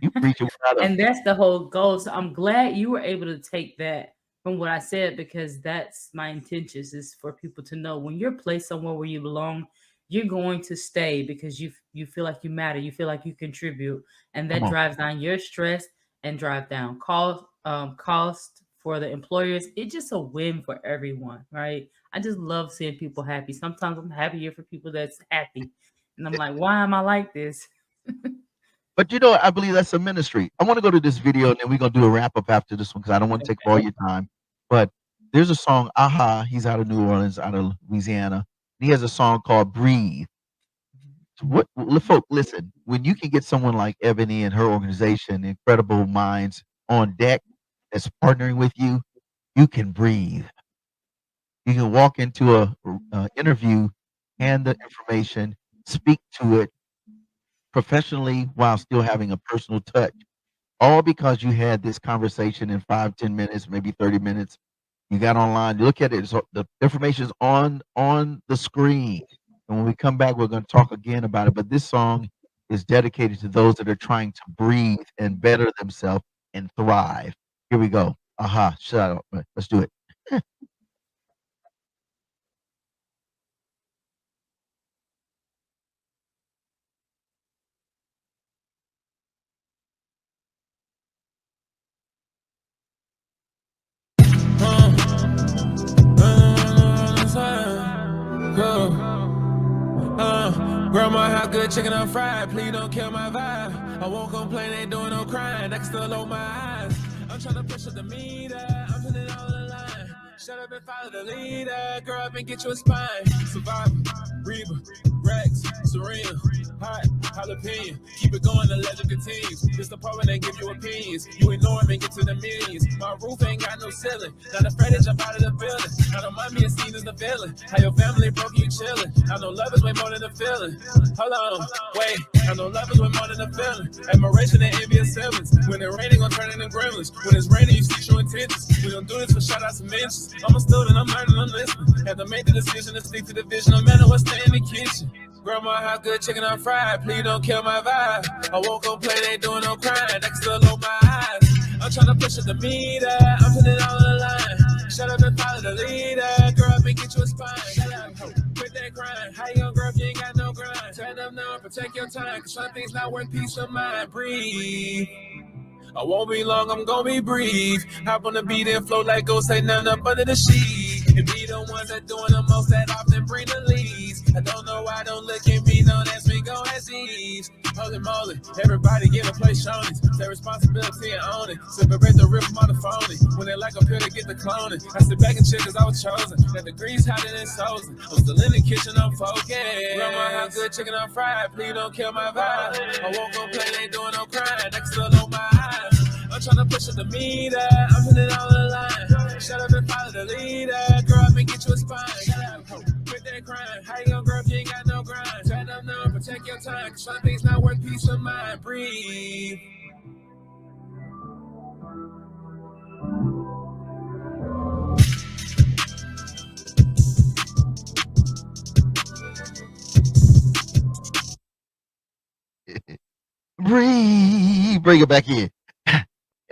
You preaching without a And that's the whole goal. So I'm glad you were able to take that from what I said because that's my intentions is for people to know when you're placed somewhere where you belong, you're going to stay because you feel like you matter, you feel like you contribute, and come that on. drives down your stress and drive down cost for the employers. It's just a win for everyone, right? I just love seeing people happy. Sometimes I'm happier for people that's happy, and I'm like, why am I like this? But I believe that's a ministry. I want to go to this video and then we're gonna do a wrap up after this one because I don't want to take up all your time. But there's a song, Aha. He's out of New Orleans, out of Louisiana. He has a song called "Breathe." Folk, listen. When you can get someone like Ebony and her organization, Incredible Minds, on deck that's partnering with you, you can breathe. You can walk into a interview, hand the information, speak to it professionally while still having a personal touch. All because you had this conversation in 5, 10 minutes, maybe 30 minutes. You got online, you look at it, so the information's on the screen. And when we come back, we're going to talk again about it. But this song is dedicated to those that are trying to breathe and better themselves and thrive. Here we go. Aha, shut up. Let's do it. Grandma, how good chicken on fried? Please don't kill my vibe. I won't complain, ain't doing no crying. I can still open my eyes. I'm trying to push up the meter. I'm putting it all in the line. Shut up and follow the leader. Grow up and get you a spine. Survivor, Reba, Rex, Serena, Hot, Jalapeno. Keep it going, the legend continues. This the part when they give you opinions. You ignore them and get to the millions. My roof ain't got no ceiling. Not afraid to jump out of the building. I don't mind being seen as the villain. How your family broke, you chillin'. I know love is way more than a feeling. Hold on, wait. I know love is way more than a feeling. Admiration and envious siblings. When it raining, gon' turn into gremlins. When it's raining, you see true intentions. We don't do this for shout outs and mentions. I'm a student, I'm learning, I'm listening. Have to make the decision to stick to the vision, no matter what's in the kitchen. Grandma, how good chicken on fried? Please don't kill my vibe. I won't complain, ain't doing no crying. I can still open my eyes. I'm trying to push up the meter. I'm putting it all on the line. Shut up and follow the leader. Grow up and get you a spine. Shut up, quit that crying. How you gonna grow if you ain't got no grind? Turn up now and protect your time. Cause some things not worth peace of mind. Breathe. I won't be long, I'm gonna be brief. Hop on the beat and flow like ghosts, ain't nothing up under the sheet. And be the ones that doing the most that often bring the leads. I don't know why, don't look at me, don't ask me, go as these. Holy moly, everybody get a place shown it. Take responsibility and own it. Separate the real from the phony. When they like a pill to get the cloning. I sit back and chill cause I was chosen. That degree's hotter than Sozen. I'm still in the kitchen, I'm focused. Grandma, how good chicken on fried? Please don't kill my vibe. I won't complain, ain't doing no crying. I can still open my eyes. I'm trying to push up the meter. I'm putting it all on the line. Shut up and follow the leader. Grow up and get you a spine. Shut up, quit that crying. How you gonna grow if you ain't got no grind? Turn up now and protect your time, 'cause some things not worth peace of mind. Breathe. Breathe. Bring it back in.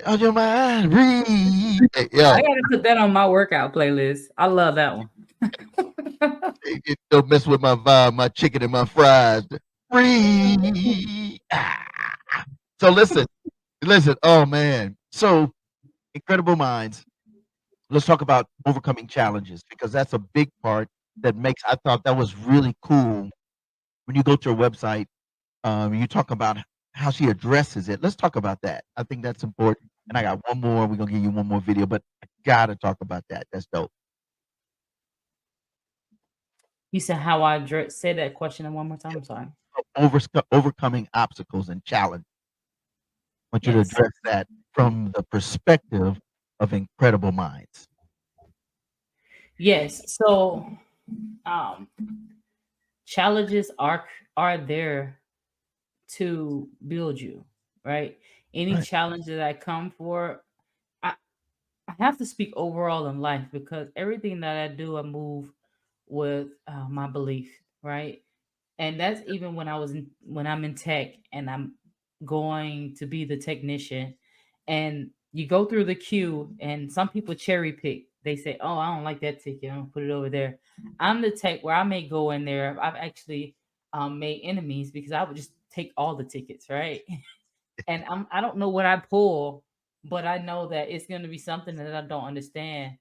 On your mind, breathe. Hey, yo, I gotta put that on my workout playlist. I love that one. don't mess with my vibe, my chicken and my fries. Breathe. Ah. So listen. Oh man. So incredible minds. Let's talk about overcoming challenges because that's a big part that makes. I thought that was really cool when you go to her website. You talk about how she addresses it. Let's talk about that. I think that's important. And I got one more. We're gonna give you one more video, but I gotta talk about that. That's dope. You said how I address. Say that question one more time. I'm sorry. Overcoming obstacles and challenge. I want you to Yes. address that from the perspective of incredible minds. Yes. So, challenges are there to build you, right? Any Right. challenge that I come for, I I have to speak overall in life because everything that I do, I move with my belief, right? And that's even when I'm in tech and I'm going to be the technician, and you go through the queue, and some people cherry pick. They say, "Oh, I don't like that ticket. I'm gonna put it over there." I'm the tech where I may go in there. I've actually made enemies because I would just take all the tickets, right? And I don't know what I pull, but I know that it's going to be something that I don't understand.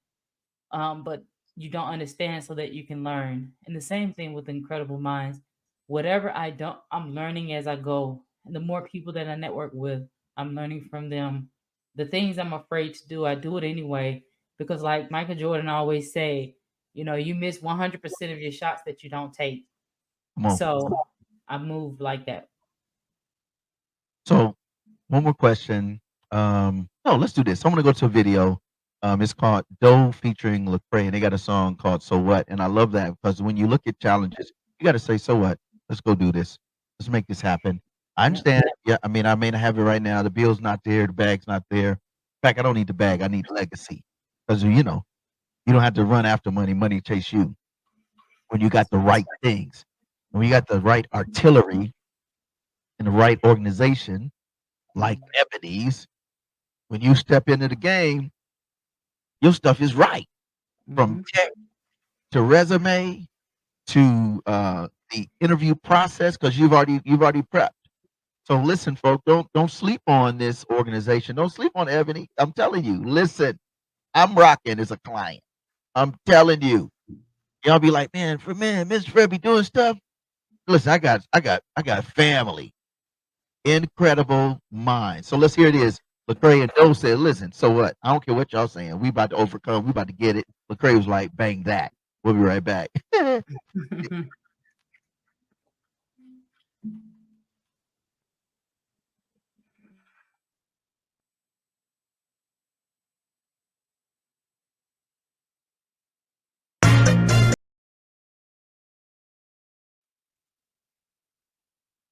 But you don't understand so that you can learn. And the same thing with Incredible Minds. Whatever I don't, I'm learning as I go. And the more people that I network with, I'm learning from them. The things I'm afraid to do, I do it anyway. Because, like Michael Jordan always say, you miss 100% of your shots that you don't take. Come on. So I move like that. So one more question. No, let's do this. I want to go to a video. It's called Doe featuring Lecrae, and they got a song called "So What," and I love that because when you look at challenges, you got to say, "So what? Let's go do this. Let's make this happen." I Yep. understand. Yeah, I mean, I may not have it right now. The bill's not there. The bag's not there. In fact, I don't need the bag. I need legacy because you don't have to run after money. Money chase you when you got the right things, when you got the right artillery and the right organization like Ebony's. When you step into the game, your stuff is right from Mhm. tech to resume to the interview process because you've already prepped. So listen, folks, don't sleep on this organization. Don't sleep on Ebony. I'm telling you, listen, I'm rocking as a client. I'm telling you. Y'all be like, man, Mr. Fred be doing stuff. Listen, I got family. Incredible mind. So let's hear it is. Lecrae and Doe said, listen, so what? I don't care what y'all saying. We about to overcome. We about to get it. Lecrae was like, bang that. We'll be right back.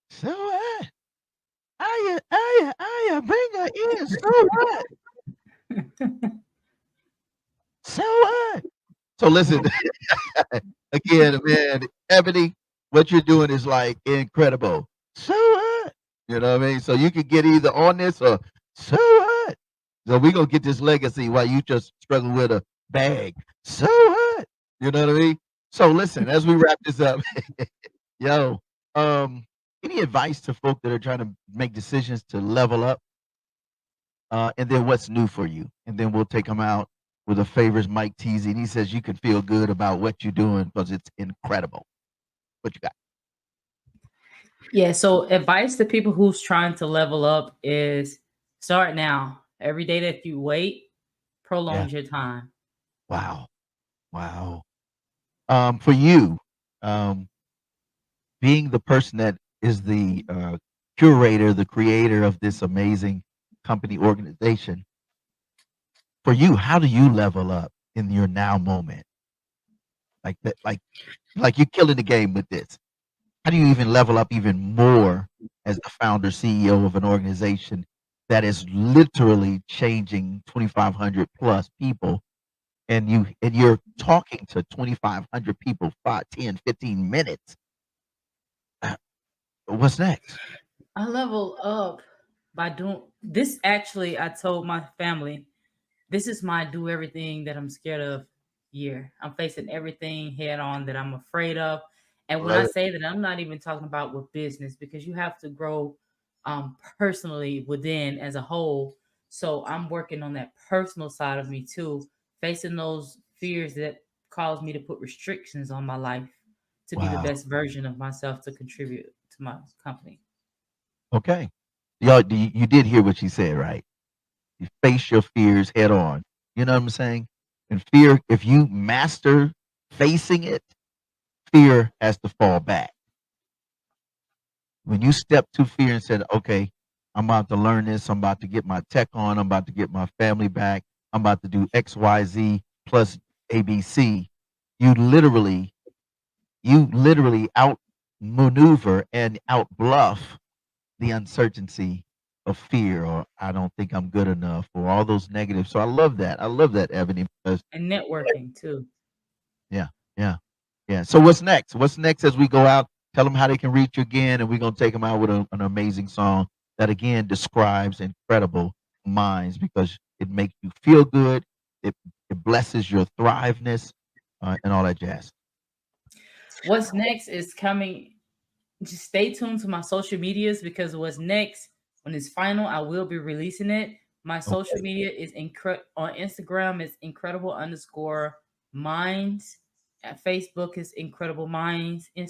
So what? I bring her in. So what? So what? So listen, again, man, Ebony, what you're doing is like incredible. So what? You know what I mean? So you can get either on this or so what? So we gonna get this legacy while you just struggle with a bag. So what? You know what I mean? So listen, as we wrap this up, yo, any advice to folk that are trying to make decisions to level up? And then what's new for you? And then we'll take them out with a favors Mike Teasy. And he says you can feel good about what you're doing because it's incredible. What you got? Yeah, so advice to people who's trying to level up is start now. Every day that you wait Yeah. prolongs your time. Wow. Wow. For you, being the person that is the curator, the creator of this amazing company organization, for you, how do you level up in your now moment? Like that, like you're killing the game with this. How do you even level up even more as the founder CEO of an organization that is literally changing 2,500 plus people, and you're talking to 2,500 people 5, 10, 15 minutes? What's next? I level up by doing this. Actually, I told my family, this is my do everything that I'm scared of year. I'm facing everything head on that I'm afraid of. I And when love I it. say that, I'm not even talking about with business, because you have to grow personally within as a whole. So I'm working on that personal side of me too, facing those fears that cause me to put restrictions on my life to be the Wow. best version of myself to contribute to my company. Okay. Y'all, you did hear what she said, right? You face your fears head on. You know what I'm saying? And fear, if you master facing it, fear has to fall back. When you step to fear and said, okay, I'm about to learn this, I'm about to get my tech on, I'm about to get my family back, I'm about to do XYZ plus ABC, you literally, outmaneuver and outbluff the uncertainty of fear, or I don't think I'm good enough, or all those negatives. So I love that. I love that, Ebony, because And networking too. yeah, yeah, yeah. So what's next? What's next as we go out? Tell them how they can reach you again, and we're gonna take them out with an amazing song that again describes incredible minds, because it makes you feel good. It it blesses your thriveness, and all that jazz. What's next is coming. Just stay tuned to my social medias, because what's next, when it's final, I will be releasing it. My social Okay, media is on Instagram is incredible underscore minds. At Facebook is incredible minds. And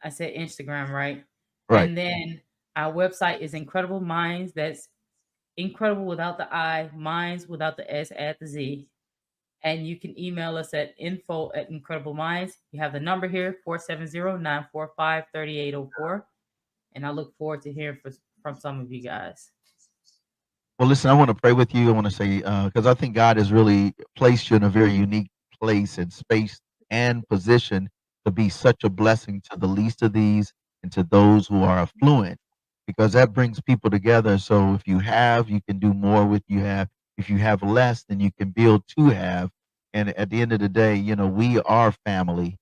I said Instagram, right? right. And then our website is incredible minds. That's incredible without the I, minds without the S, add the Z. And you can email us at info@incredible minds. You have the number here, 470-945-3804. And I look forward to hearing from some of you guys. Well, listen, I want to pray with you. I want to say, because I think God has really placed you in a very unique place and space and position to be such a blessing to the least of these and to those who are affluent, because that brings people together. So if you have, you can do more with you have. If you have less, then you can build to have. And at the end of the day, we are family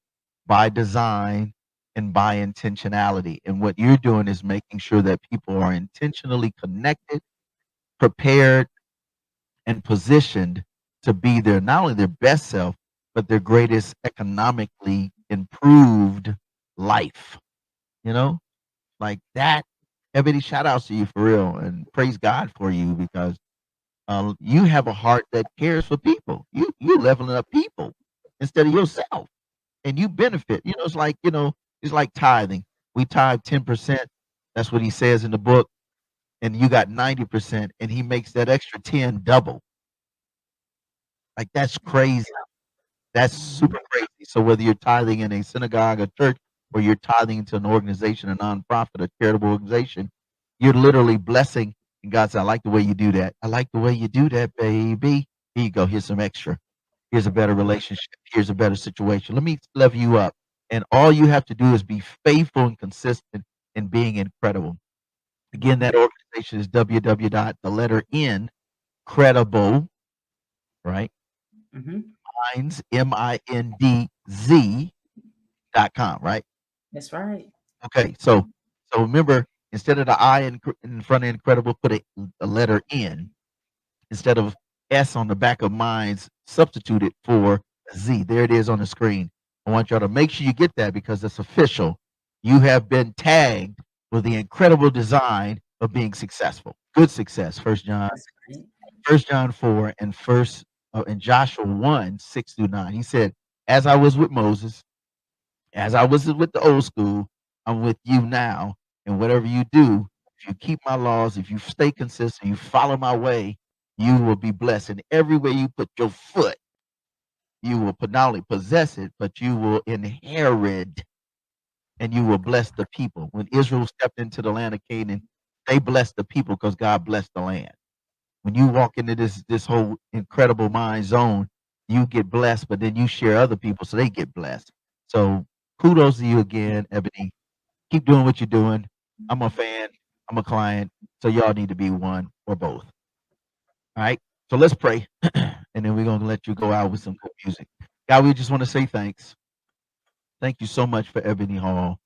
by design and by intentionality. And what you're doing is making sure that people are intentionally connected, prepared, and positioned to be their not only their best self, but their greatest economically improved life. You know, like that. Ebony, shout outs to you for real, and praise God for you, because you have a heart that cares for people. You leveling up people instead of yourself, and you benefit. It's like tithing. We tithe 10%. That's what he says in the book, and you got 90%, and he makes that extra 10 double. Like that's crazy. That's Mhm. super crazy. So whether you're tithing in a synagogue, a church, or you're tithing into an organization, a nonprofit, a charitable organization, you're literally blessing. And God said, I like the way you do that. I like the way you do that, baby. Here you go. Here's some extra. Here's a better relationship. Here's a better situation. Let me level you up. And all you have to do is be faithful and consistent in being incredible. Again, that Mhm. organization is www. The letter N, credible, right? Mhm. Minds, MINDZ.com, right? That's right. Okay, so remember, instead of the I in front of incredible, put a letter N. Instead of S on the back of minds, substitute it for a Z. There it is on the screen. I want y'all to make sure you get that, because it's official. You have been tagged with the incredible design of being successful. Good success. That's right. First John 4 and first and Joshua 1, 6 through 9. He said, as I was with Moses, as I was with the old school, I'm with you now. And whatever you do, if you keep my laws, if you stay consistent, you follow my way, you will be blessed. And every way you put your foot, you will not only possess it, but you will inherit, and you will bless the people. When Israel stepped into the land of Canaan, they blessed the people because God blessed the land. When you walk into this whole incredible mind zone, you get blessed, but then you share other people so they get blessed. So kudos to you again, Ebony. Keep doing what you're doing. I'm a fan. I'm a client. So y'all need to be one or both. All right. So let's pray. And then we're going to let you go out with some good music. God, we just want to say thanks. Thank you so much for Ebony Hall.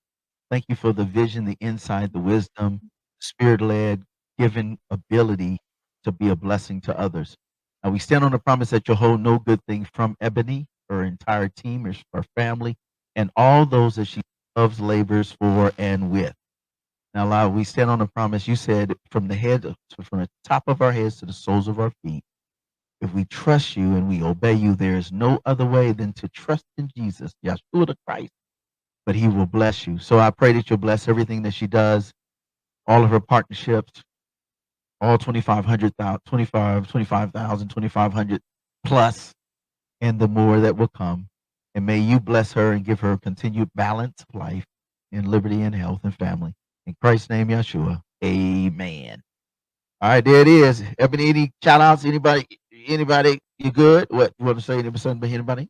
Thank you for the vision, the insight, the wisdom, spirit-led, given ability to be a blessing to others. Now we stand on the promise that you'll hold no good thing from Ebony, her entire team, her family, and all those that she loves, labors for, and with. Now, Lord, we stand on the promise you said from the top of our heads to the soles of our feet. If we trust you and we obey you, there is no other way than to trust in Jesus, Yeshua the Christ, but he will bless you. So I pray that you'll bless everything that she does, all of her partnerships, all 2,500 plus, and the more that will come. And may you bless her and give her continued balance of life and liberty and health and family. In Christ's name, Yeshua, amen. All right, there it is. Ebony, any shout outs? Anybody, you good? What, you want to say something about anybody?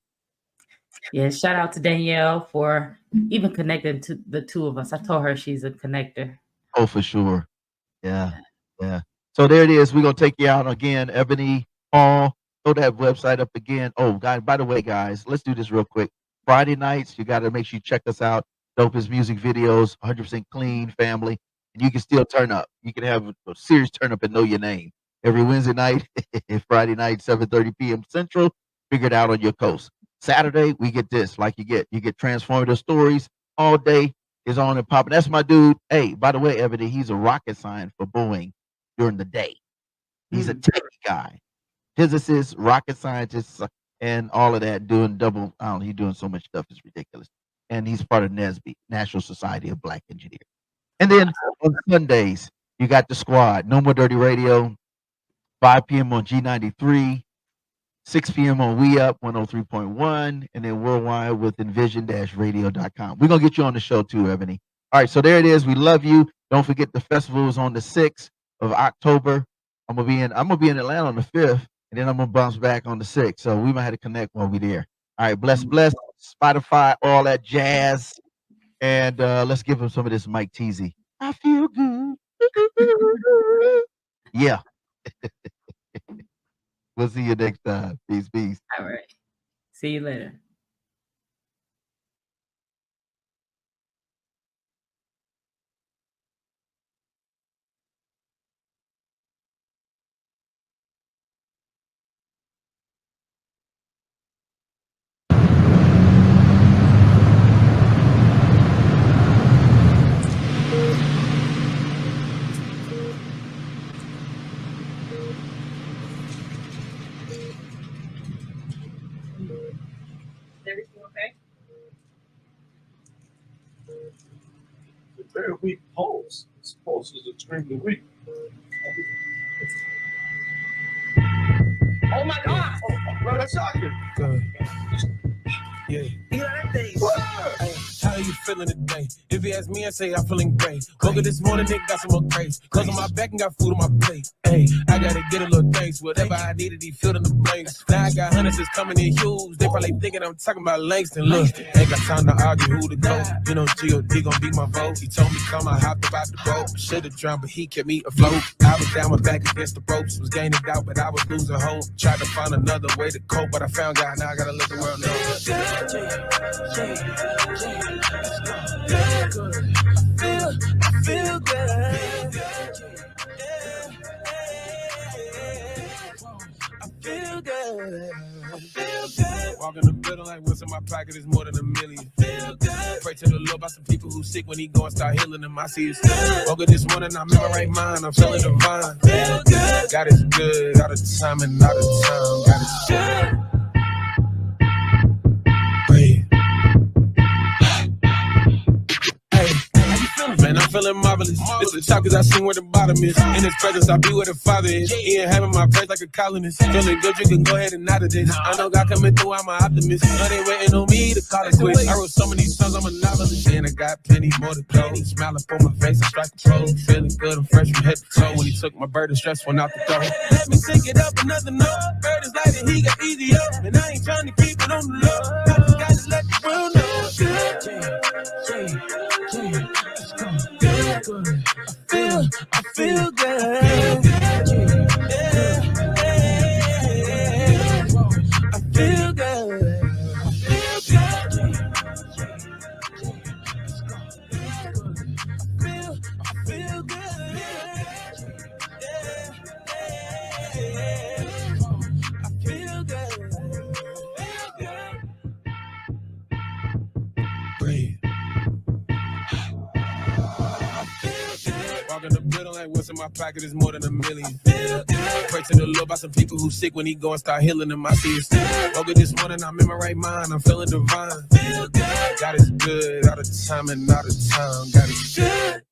Yeah, shout out to Danielle for even connecting to the two of us. I told her she's a connector. Oh, for sure. Yeah. So there it is. We're going to take you out again. Ebony Hall. Throw that website up again. Oh, guys, by the way, guys, let's do this real quick. Friday nights, you got to make sure you check us out. Dopest music videos, 100% clean family. And you can still turn up. You can have a serious turn up and know your name. Every Wednesday night and Friday night, 7:30 p.m. Central. Figure it out on your coast. Saturday, we get this. Like you get transformative stories all day. Is on and popping. That's my dude. Hey, by the way, Ebony, he's a rocket scientist for Boeing during the day. He's a techie guy, physicist, rocket scientist, and all of that. Doing double. I don't know. He's doing so much stuff. It's ridiculous. And he's part of NSBE, National Society of Black Engineers. And then on Sundays, you got the squad. No More Dirty Radio, 5 p.m. on G93. 6 p.m. on We Up 103.1, and then worldwide with envision-radio.com. We're going to get you on the show too, Ebony. All right, so there it is. We love you. Don't forget the festival is on the 6th of October. I'm gonna be in Atlanta on the 5th, and then I'm going to bounce back on the 6th. So we might have to connect while we're there. All right, bless, Spotify, all that jazz. And let's give him some of this Mike Teasy. I feel good. Yeah. We'll see you next time. Peace. All right. See you later. Everything okay? It's a very weak pulse. This pulse is extremely weak. Oh my God! Bro, that's not good. Yeah. You know that thing. Hey, how are you feeling today? If you ask me, I say I'm feeling great. Woke up this morning, Nick got some more grace. Clothes on my back and got food on my plate. Hey, I gotta get a little thanks. Whatever I needed, he filled in the blanks. Now I got hundreds that's coming in huge. They probably thinking I'm talking about Langston. Look, ain't got time to argue who to go. You know, G.O.D. gon' be my vote. He told me come, I hopped about the boat. Should've drowned, but he kept me afloat. I was down my back against the ropes. Was gaining doubt, but I was losing hope. Tried to find another way to cope, but I found God. Now I gotta let the world know. I feel good. Walk in the building like what's in my pocket is more than $1 million. Feel good. Pray to the Lord about some people who sick when he go and start healing them. I see his woke up this morning, I'm in my right mind. I'm feeling divine. Feel good. God is good, all the time and all the time. God is good. Man, I'm feeling marvelous. This is top cause I seen where the bottom is. In his presence, I be where the Father is. He ain't having my praise like a colonist. Feeling good, you can go ahead and out of this. I know God coming through, I'm an optimist. Know they waiting on me to call it quits. I wrote so many songs, I'm a novelist. And I got plenty more to go. Smile up on my face, I strike the pose. Feeling good, I'm fresh from head to toe. When he took my burden, stress went out the door. Let me take it up another note. Bird is light and he got easy up. And I ain't trying to keep it on the low. I just gotta let the world know. I feel good. Yeah. I feel good. I feel good. I feel good. Breathe. Walk in the building like what's in my pocket is more than $1 million. Pray to the Lord about some people who sick when he go and start healing them. I see it. Woke up this morning, I'm in my right mind. I'm feeling divine. God is good all the time and all the time. God is good.